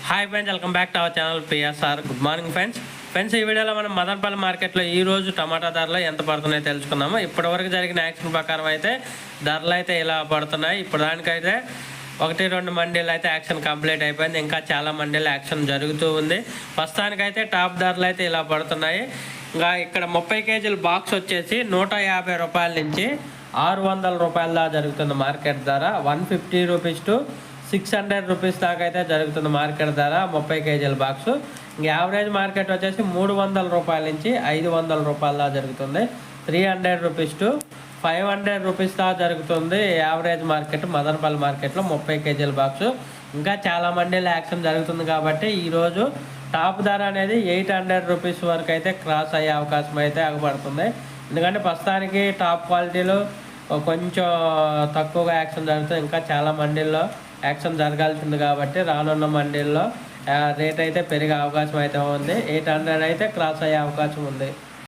Hi friends, welcome back to our channel PSR. Good morning friends. ఈ వీడియోలో మనం మదనపల్లి మార్కెట్లో ఈ రోజు టమాటా ధరలు ఎంత పడుతున్నాయో తెలుసుకుందాము. ఇప్పటివరకు జరిగిన యాక్షన్ ప్రకారం అయితే ధరలు అయితే ఇలా పడుతున్నాయి. ఇప్పుడు దానికైతే 1-2 మండీలు అయితే యాక్షన్ కంప్లీట్ అయిపోయింది. ఇంకా చాలా మండీలు యాక్షన్ జరుగుతూ ఉంది. ప్రస్తుతానికైతే టాప్ ధరలు అయితే ఇలా పడుతున్నాయి. ఇంకా ఇక్కడ 30 కేజీల బాక్స్ వచ్చేసి 150 రూపాయల నుంచి 600 రూపాయల దాకా జరుగుతుంది మార్కెట్ ధర. 150 రూపీస్ టు 600 రూపీస్ దాకా అయితే జరుగుతుంది మార్కెట్ ధర 30 కేజీల బాక్స్. యావరేజ్ మార్కెట్ వచ్చేసి 300 రూపాయల నుంచి 500 రూపాయల దాకా జరుగుతుంది. 300 రూపీస్ టు 500 రూపీస్ దాకా జరుగుతుంది యావరేజ్ మార్కెట్ మదనపల్లి మార్కెట్లో 30 కేజీల బాక్స్. ఇంకా చాలా మండీలో యాక్షన్ జరుగుతుంది కాబట్టి ఈరోజు టాప్ ధర అనేది 800 రూపీస్ వరకు అయితే క్రాస్ అయ్యే అవకాశం అయితే ఆగపడుతుంది. ఎందుకంటే ప్రస్తుతానికి టాప్ క్వాలిటీలో కొంచెం తక్కువగా యాక్షన్ జరుగుతుంది. ఇంకా చాలా మండీల్లో యాక్షన్ జరగాల్సింది కాబట్టి రానున్న మండీల్లో రేట్ అయితే పెరిగే అవకాశం అయితే ఉంది. 800 అయితే క్రాస్ అయ్యే అవకాశం ఉంది.